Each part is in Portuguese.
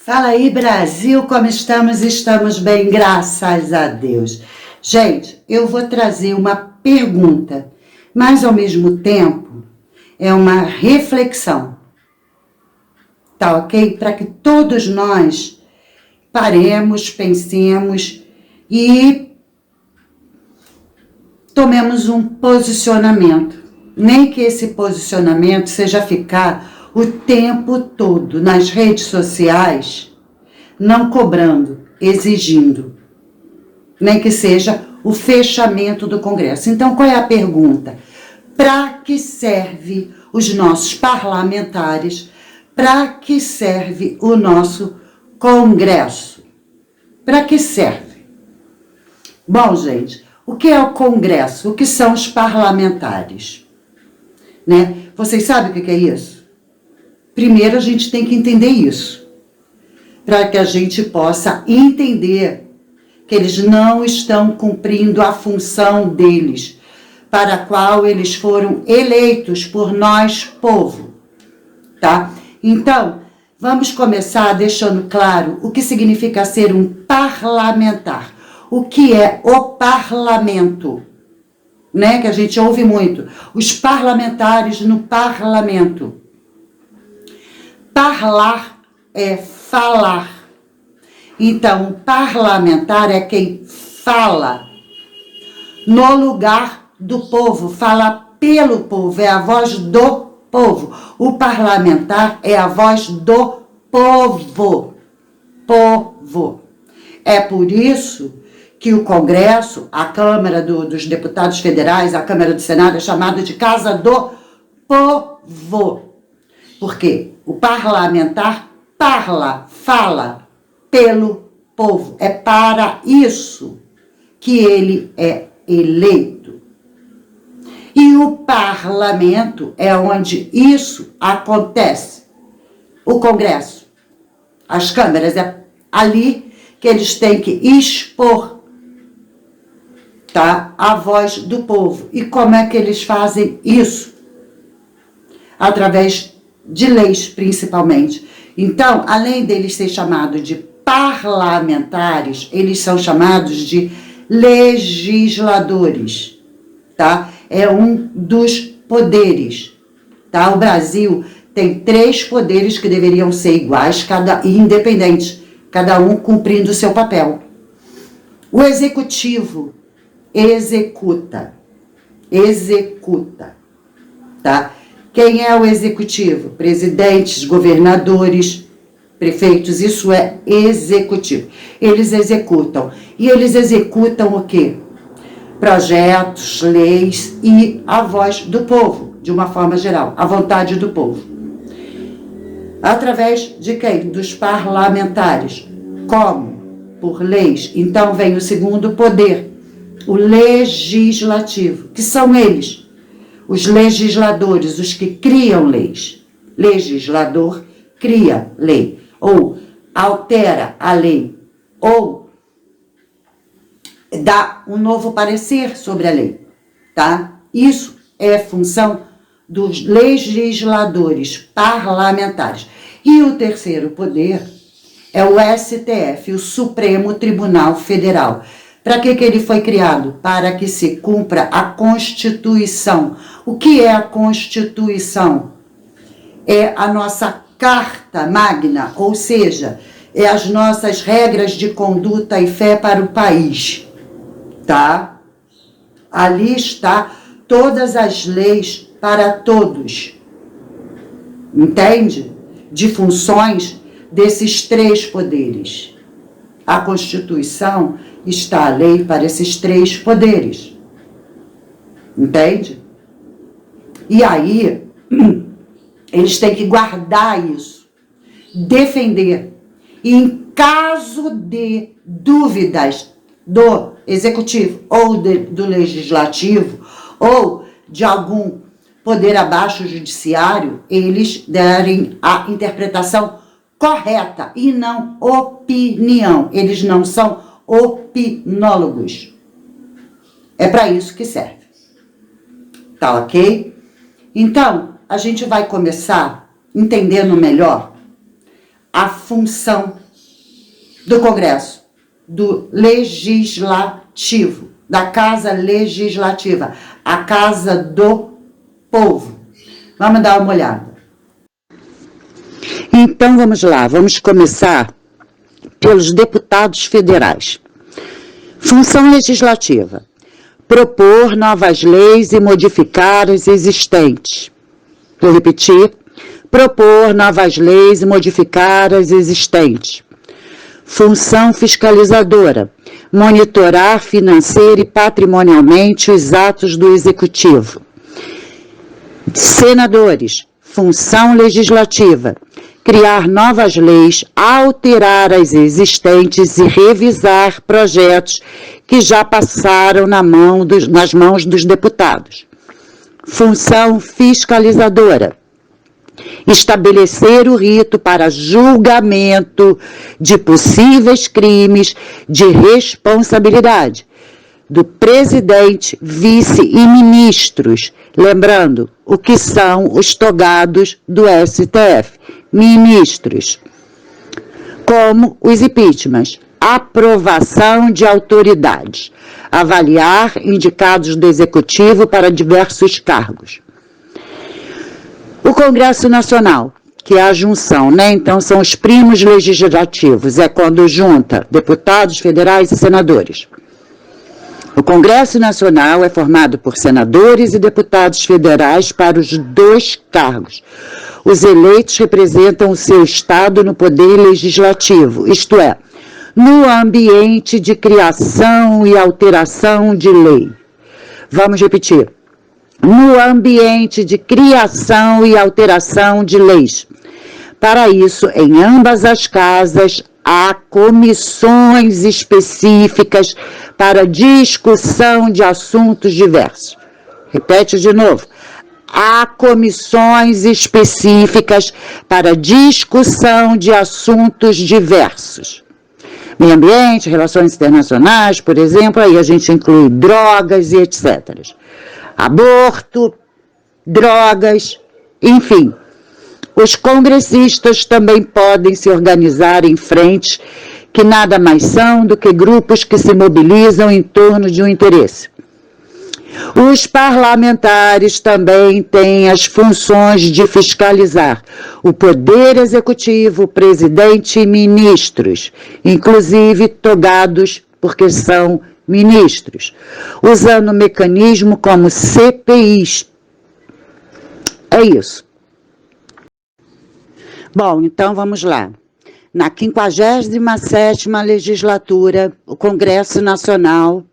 Fala aí, Brasil, como estamos? Estamos bem, graças a Deus. Gente, eu vou trazer uma pergunta, mas ao mesmo tempo é uma reflexão, tá ok? Para que todos nós paremos, pensemos e tomemos um posicionamento. Nem que esse posicionamento seja ficar o tempo todo nas redes sociais, não cobrando, exigindo, nem que seja o fechamento do Congresso. Então, qual é a pergunta? Para que serve os nossos parlamentares? Para que serve o nosso Congresso? Para que serve? Bom, gente, o que é o Congresso? O que são os parlamentares? Né? Vocês sabem o que é isso? Primeiro a gente tem que entender isso, para que a gente possa entender que eles não estão cumprindo a função deles, para a qual eles foram eleitos por nós, povo, tá? Então, vamos começar deixando claro o que significa ser um parlamentar. O que é o parlamento? Né? Que a gente ouve muito. Os parlamentares no parlamento. Parlar é falar. Então, o parlamentar é quem fala no lugar do povo, fala pelo povo, é a voz do povo. O parlamentar é a voz do povo. Povo. É por isso que o Congresso, a Câmara dos Deputados Federais, a Câmara do Senado é chamada de Casa do Povo. Por quê? O parlamentar fala pelo povo. É para isso que ele é eleito. E o parlamento é onde isso acontece. O Congresso, as câmaras, é ali que eles têm que expor, tá, a voz do povo. E como é que eles fazem isso? Através de leis, principalmente. Então, além deles ser chamados de parlamentares, eles são chamados de legisladores, tá? É um dos poderes, tá? O Brasil tem 3 poderes que deveriam ser iguais e independentes, cada um cumprindo o seu papel. O executivo executa, tá? Quem é o executivo? Presidentes, governadores, prefeitos, isso é executivo. Eles executam. E eles executam o quê? Projetos, leis e a voz do povo, de uma forma geral, a vontade do povo. Através de quem? Dos parlamentares. Como? Por leis. Então vem o segundo poder, o legislativo, que são eles. Os legisladores, os que criam leis. Legislador cria lei, ou altera a lei, ou dá um novo parecer sobre a lei, tá? Isso é função dos legisladores parlamentares. E o terceiro poder é o STF, o Supremo Tribunal Federal. Para que ele foi criado? Para que se cumpra a Constituição. O que é a Constituição? É a nossa Carta Magna, ou seja, é as nossas regras de conduta e fé para o país, tá? Ali está todas as leis para todos, entende? De funções desses 3 poderes. A Constituição está a lei para esses 3 poderes. Entende? E aí, eles têm que guardar isso, defender. E em caso de dúvidas do executivo ou do legislativo, ou de algum poder abaixo judiciário, eles derem a interpretação correta e não opinião. Eles não são opinólogos. É para isso que serve. Tá ok? Então, a gente vai começar entendendo melhor a função do Congresso, do Legislativo, da Casa Legislativa, a Casa do Povo. Vamos dar uma olhada. Então vamos lá, vamos começar pelos deputados federais. Função legislativa: propor novas leis e modificar as existentes. Vou repetir: propor novas leis e modificar as existentes. Função fiscalizadora: monitorar financeira e patrimonialmente os atos do Executivo. Senadores: função legislativa: criar novas leis, alterar as existentes e revisar projetos que já passaram nas mãos dos deputados. Função fiscalizadora: estabelecer o rito para julgamento de possíveis crimes de responsabilidade do presidente, vice e ministros. Lembrando, o que são os togados do STF, ministros. Como os impeachments, aprovação de autoridades, avaliar indicados do Executivo para diversos cargos. O Congresso Nacional, que é a junção, né? Então são os primos legislativos, é quando junta deputados federais e senadores. O Congresso Nacional é formado por senadores e deputados federais para os dois cargos. Os eleitos representam o seu estado no poder legislativo, isto é, no ambiente de criação e alteração de lei. Vamos repetir. No ambiente de criação e alteração de leis. Para isso, em ambas as casas, há comissões específicas para discussão de assuntos diversos. Repete de novo. Há comissões específicas para discussão de assuntos diversos. Meio ambiente, relações internacionais, por exemplo, aí a gente inclui drogas e etc. Aborto, drogas, enfim. Os congressistas também podem se organizar em frentes que nada mais são do que grupos que se mobilizam em torno de um interesse. Os parlamentares também têm as funções de fiscalizar o poder executivo, o presidente e ministros, inclusive togados porque são ministros, usando o mecanismo como CPIs. É isso. Bom, então vamos lá. Na 57ª legislatura, o Congresso Nacional,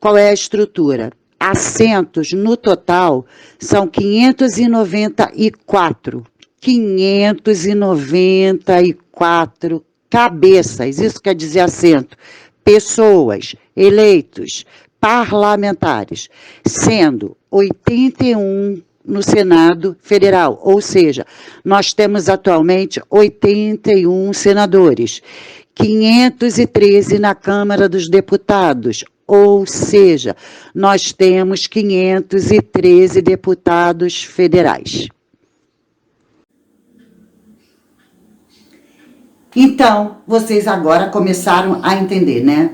qual é a estrutura? Assentos, no total, são 594. 594 cabeças, isso quer dizer assento, pessoas, eleitos, parlamentares, sendo 81 no Senado Federal, ou seja, nós temos atualmente 81 senadores, 513 na Câmara dos Deputados, ou seja, nós temos 513 deputados federais. Então, vocês agora começaram a entender, né?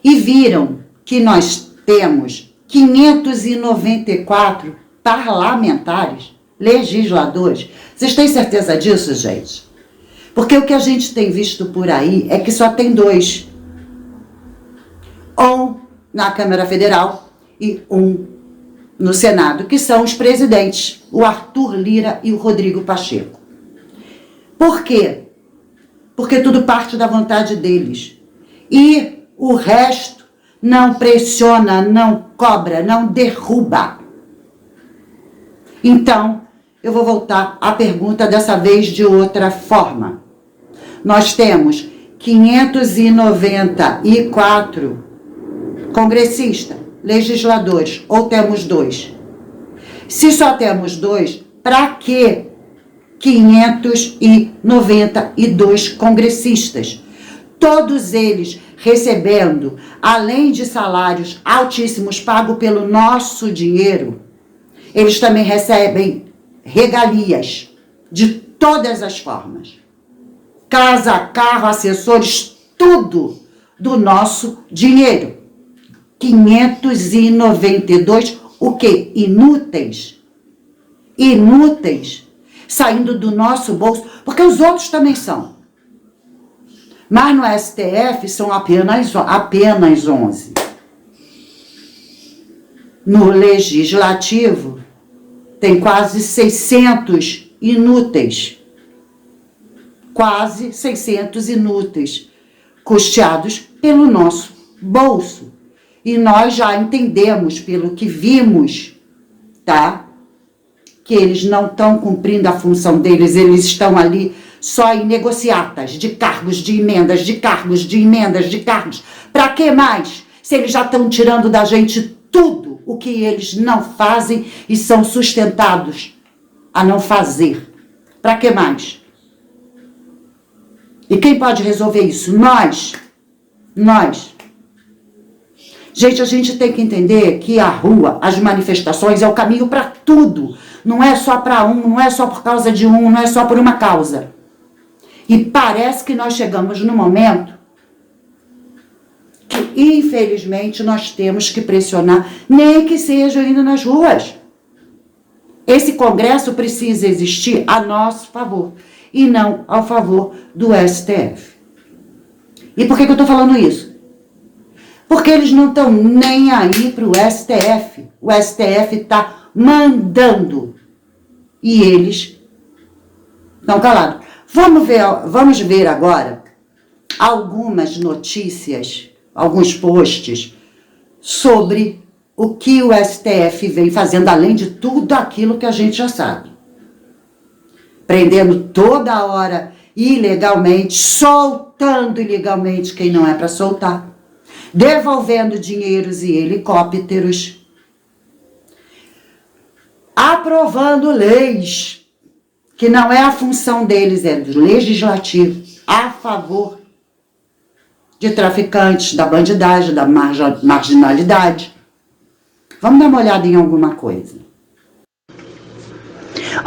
E viram que nós temos 594 parlamentares, legisladores. Vocês têm certeza disso, gente? Porque o que a gente tem visto por aí é que só tem dois. Um na Câmara Federal e um no Senado, que são os presidentes, o Arthur Lira e o Rodrigo Pacheco. Por quê? Porque tudo parte da vontade deles. E o resto não pressiona, não cobra, não derruba. Então, eu vou voltar à pergunta dessa vez de outra forma. Nós temos 594 congressistas, legisladores, ou temos dois? Se só temos dois, para que 592 congressistas? Todos eles recebendo, além de salários altíssimos pagos pelo nosso dinheiro, eles também recebem regalias de todas as formas. casa, carro, assessores, tudo do nosso dinheiro. 592, o quê? Inúteis. Inúteis, saindo do nosso bolso, porque os outros também são. Mas no STF são apenas 11. No Legislativo tem quase 600 inúteis. Quase 600 inúteis, custeados pelo nosso bolso. E nós já entendemos, pelo que vimos, tá? Que eles não estão cumprindo a função deles, eles estão ali só em negociatas de cargos, de emendas, de cargos, de emendas, de cargos. Para que mais? Se eles já estão tirando da gente tudo o que eles não fazem e são sustentados a não fazer. Para que mais? E quem pode resolver isso? Nós. Gente, a gente tem que entender que a rua, as manifestações é o caminho para tudo. Não é só para um, não é só por causa de um, não é só por uma causa. E parece que nós chegamos no momento que, infelizmente, nós temos que pressionar, nem que seja indo nas ruas. Esse Congresso precisa existir a nosso favor e não ao favor do STF. E por que eu estou falando isso? Porque eles não estão nem aí para o STF. O STF está mandando. E eles estão calados. Vamos ver agora algumas notícias, alguns posts sobre o que o STF vem fazendo, além de tudo aquilo que a gente já sabe. Prendendo toda hora ilegalmente, soltando ilegalmente quem não é para soltar, devolvendo dinheiros e helicópteros, aprovando leis que não é a função deles, é do legislativo, a favor de traficantes, da bandidagem, da marginalidade. Vamos dar uma olhada em alguma coisa.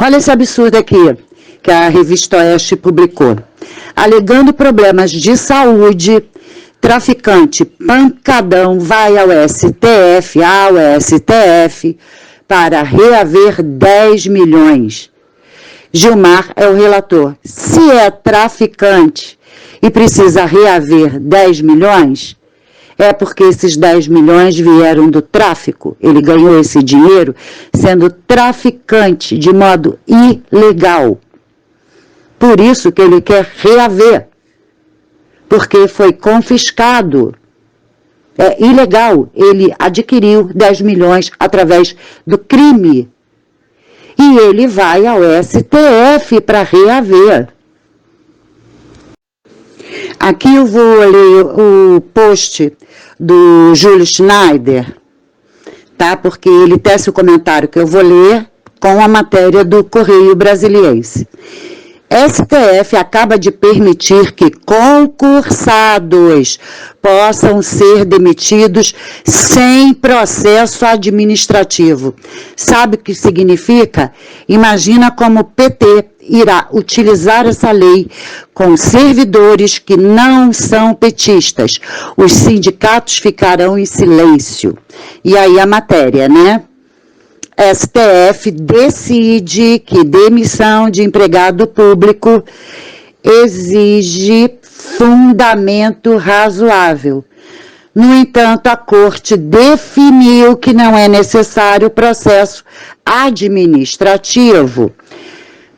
Olha esse absurdo aqui, que a revista Oeste publicou. Alegando problemas de saúde, traficante pancadão vai ao STF, para reaver 10 milhões. Gilmar é o relator. Se é traficante e precisa reaver 10 milhões, é porque esses 10 milhões vieram do tráfico. Ele ganhou esse dinheiro sendo traficante de modo ilegal. Por isso que ele quer reaver. Porque foi confiscado. É ilegal. Ele adquiriu 10 milhões através do crime. E ele vai ao STF para reaver. Aqui eu vou ler o post do Júlio Schneider, tá? Porque ele tece o comentário que eu vou ler com a matéria do Correio Brasiliense. STF acaba de permitir que concursados possam ser demitidos sem processo administrativo. Sabe o que significa? Imagina como o PT irá utilizar essa lei com servidores que não são petistas. Os sindicatos ficarão em silêncio. E aí a matéria, né? STF decide que demissão de empregado público exige fundamento razoável. No entanto, a Corte definiu que não é necessário processo administrativo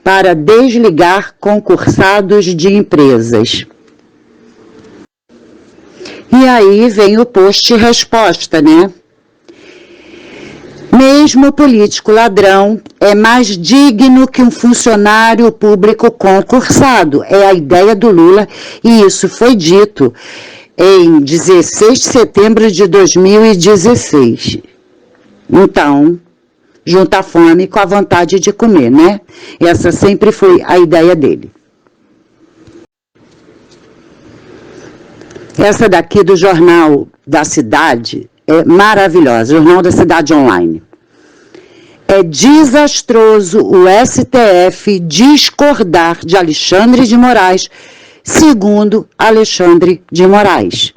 para desligar concursados de empresas. E aí vem o post-resposta, né? Mesmo político ladrão é mais digno que um funcionário público concursado. É a ideia do Lula e isso foi dito em 16 de setembro de 2016. Então, junta a fome com a vontade de comer, né? Essa sempre foi a ideia dele. Essa daqui do Jornal da Cidade é maravilhosa, Jornal da Cidade Online. É desastroso o STF discordar de Alexandre de Moraes segundo Alexandre de Moraes.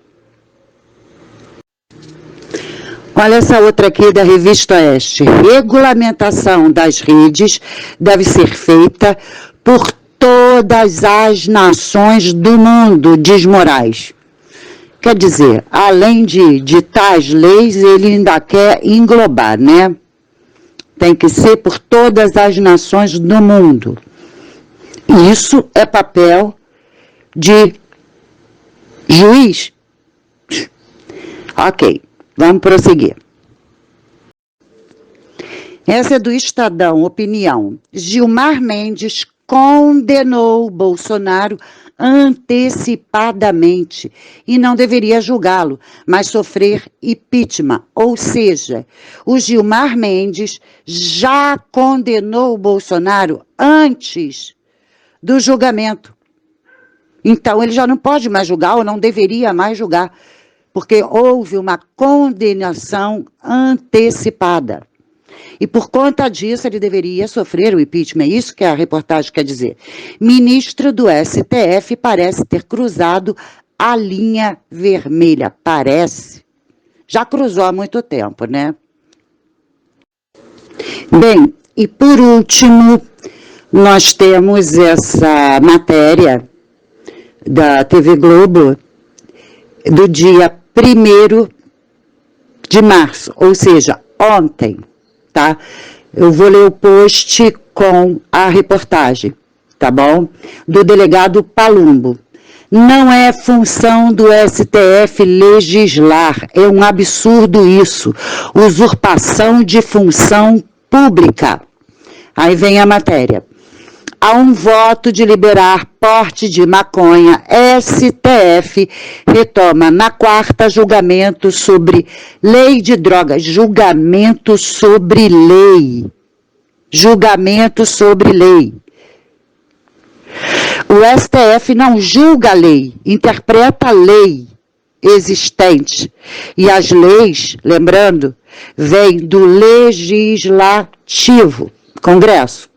Olha essa outra aqui da Revista Oeste. Regulamentação das redes deve ser feita por todas as nações do mundo, diz Moraes. Quer dizer, além de ditar as leis, ele ainda quer englobar, né? Tem que ser por todas as nações do mundo. Isso é papel de juiz? Ok. Vamos prosseguir. Essa é do Estadão, opinião. Gilmar Mendes condenou Bolsonaro antecipadamente e não deveria julgá-lo, mas sofrer impeachment. Ou seja, o Gilmar Mendes já condenou Bolsonaro antes do julgamento. Então, ele já não pode mais julgar ou não deveria mais julgar, porque houve uma condenação antecipada. E por conta disso, ele deveria sofrer o impeachment. É isso que a reportagem quer dizer. Ministro do STF parece ter cruzado a linha vermelha. Parece. Já cruzou há muito tempo, né? Bem, e por último, nós temos essa matéria da TV Globo do dia 1º de março, ou seja, ontem, tá? Eu vou ler o post com a reportagem, tá bom? Do delegado Palumbo. Não é função do STF legislar, é um absurdo isso. Usurpação de função pública. Aí vem a matéria. Há um voto de liberar porte de maconha. STF retoma na quarta julgamento sobre lei de drogas. Julgamento sobre lei. Julgamento sobre lei. O STF não julga a lei, interpreta a lei existente. E as leis, lembrando, vêm do Legislativo, Congresso.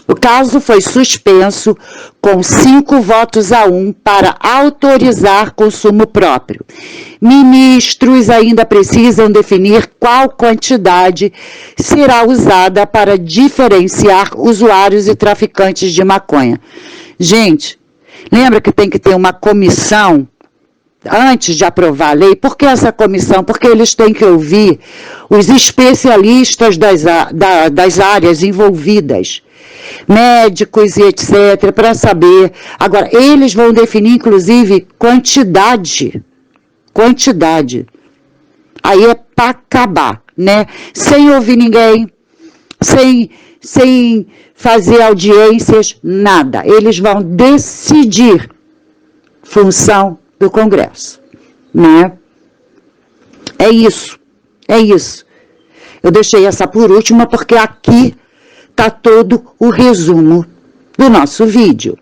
O caso foi suspenso com 5 votos a 1 para autorizar consumo próprio. Ministros ainda precisam definir qual quantidade será usada para diferenciar usuários e traficantes de maconha. Gente, lembra que tem que ter uma comissão antes de aprovar a lei? Por que essa comissão? Porque eles têm que ouvir os especialistas das áreas envolvidas, médicos e etc., para saber. Agora, eles vão definir, inclusive, quantidade. Aí é para acabar, né? Sem ouvir ninguém, sem fazer audiências, nada. Eles vão decidir função do Congresso, né? É isso. Eu deixei essa por última porque aqui está todo o resumo do nosso vídeo.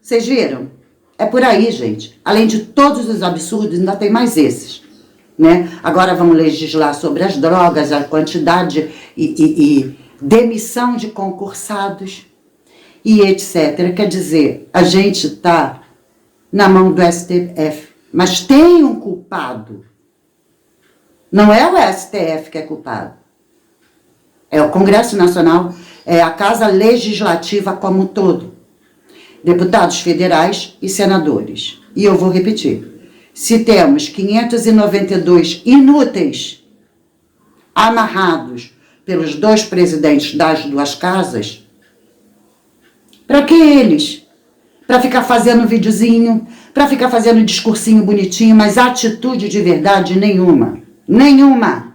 Vocês viram? É por aí, gente. Além de todos os absurdos, ainda tem mais esses, né? Agora vamos legislar sobre as drogas, a quantidade e demissão de concursados e etc. Quer dizer, a gente está na mão do STF, mas tem um culpado. Não é o STF que é culpado. É o Congresso Nacional, é a Casa Legislativa como um todo. Deputados federais e senadores. E eu vou repetir. Se temos 592 inúteis amarrados pelos 2 presidentes das 2 casas, para que eles? Para ficar fazendo videozinho, para ficar fazendo discursinho bonitinho, mas atitude de verdade nenhuma. Nenhuma.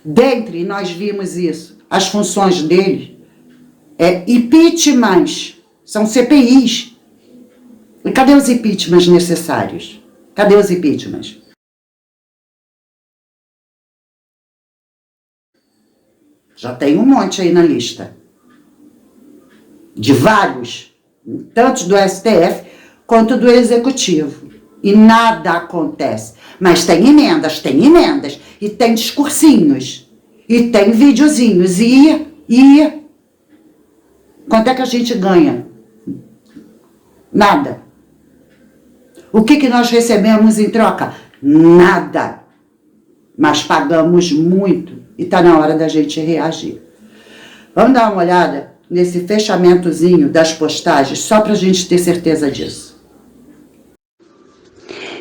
Dentre nós vimos isso. As funções dele é impeachments, são CPIs. E cadê os impeachments necessários? Cadê os impeachments? Já tem um monte aí na lista. De vários, tanto do STF quanto do Executivo. E nada acontece. Mas tem emendas, e tem discursinhos, e tem videozinhos, e quanto é que a gente ganha Nada. O que nós recebemos em troca? Nada. Mas pagamos muito e está na hora da gente reagir. Vamos dar uma olhada nesse fechamentozinho das postagens, só para a gente ter certeza disso.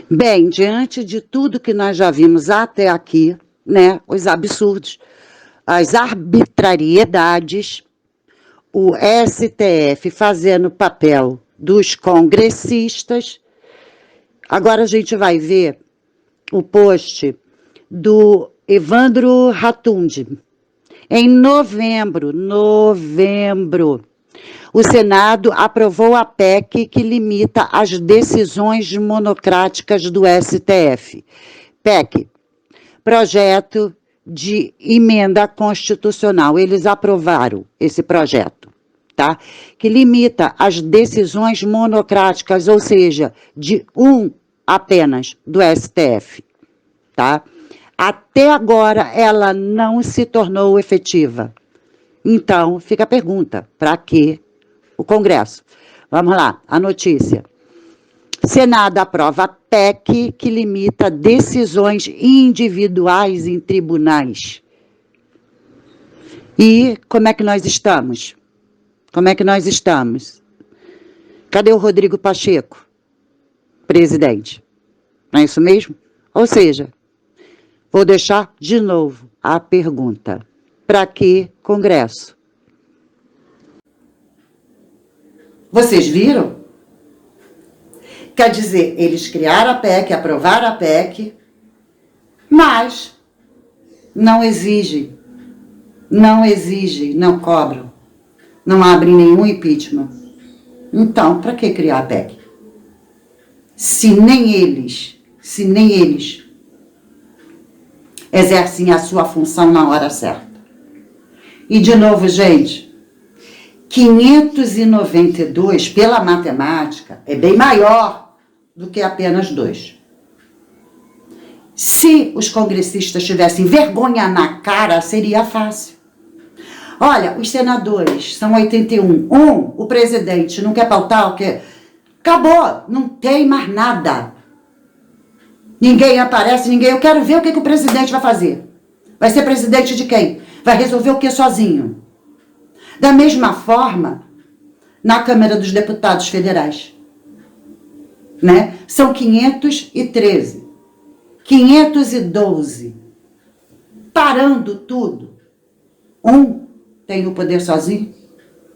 Bem, diante de tudo que nós já vimos até aqui, né, os absurdos, as arbitrariedades, o STF fazendo papel dos congressistas, agora a gente vai ver o post do Evandro Ratundi. Em novembro, o Senado aprovou a PEC que limita as decisões monocráticas do STF. PEC, projeto de emenda constitucional. Eles aprovaram esse projeto, tá? Que limita as decisões monocráticas, ou seja, de apenas do STF, tá? Até agora ela não se tornou efetiva. Então, fica a pergunta, para que o Congresso? Vamos lá, a notícia. Senado aprova a PEC que limita decisões individuais em tribunais. E como é que nós estamos? Como é que nós estamos? Cadê o Rodrigo Pacheco, presidente? Não é isso mesmo? Ou seja, vou deixar de novo a pergunta. Para que Congresso? Vocês viram? Quer dizer, eles criaram a PEC, aprovaram a PEC, mas não exigem, não cobram, não abrem nenhum impeachment. Então, para que criar a PEC? Se nem eles exercem a sua função na hora certa. E de novo, gente, 592, pela matemática, é bem maior do que apenas 2. Se os congressistas tivessem vergonha na cara, seria fácil. Olha, os senadores são 81. O presidente não quer pautar, o quê? Acabou, não tem mais nada. Ninguém aparece, eu quero ver o que o presidente vai fazer. Vai ser presidente de quem? Vai resolver o que sozinho? Da mesma forma, na Câmara dos Deputados Federais, né? São 513, 512, parando tudo. Tem o poder sozinho.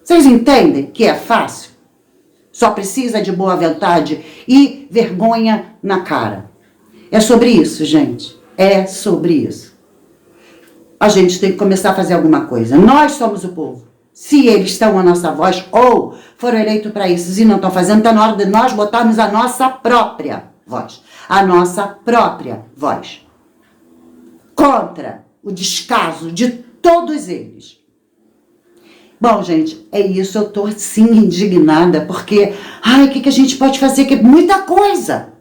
Vocês entendem que é fácil? Só precisa de boa vontade e vergonha na cara. É sobre isso, gente. É sobre isso. A gente tem que começar a fazer alguma coisa. Nós somos o povo. Se eles estão a nossa voz, ou foram eleitos para isso e não estão fazendo, está na hora de nós botarmos a nossa própria voz. A nossa própria voz. Contra o descaso de todos eles. Bom, gente, é isso. Eu estou, sim, indignada, porque, o que a gente pode fazer? Que é muita coisa.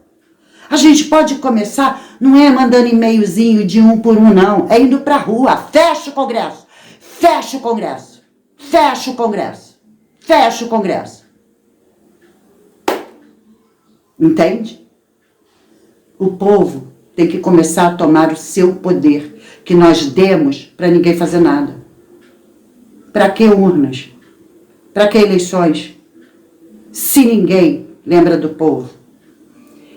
A gente pode começar, não é mandando e-mailzinho de um por um, não. É indo para a rua. Fecha o Congresso. Fecha o Congresso. Fecha o Congresso. Fecha o Congresso. Entende? O povo tem que começar a tomar o seu poder, que nós demos para ninguém fazer nada. Para que urnas? Para que eleições? Se ninguém lembra do povo.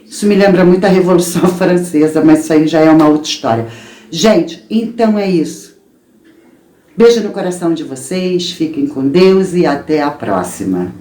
Isso me lembra muito a Revolução Francesa, mas isso aí já é uma outra história. Gente, então é isso. Beijo no coração de vocês, fiquem com Deus e até a próxima.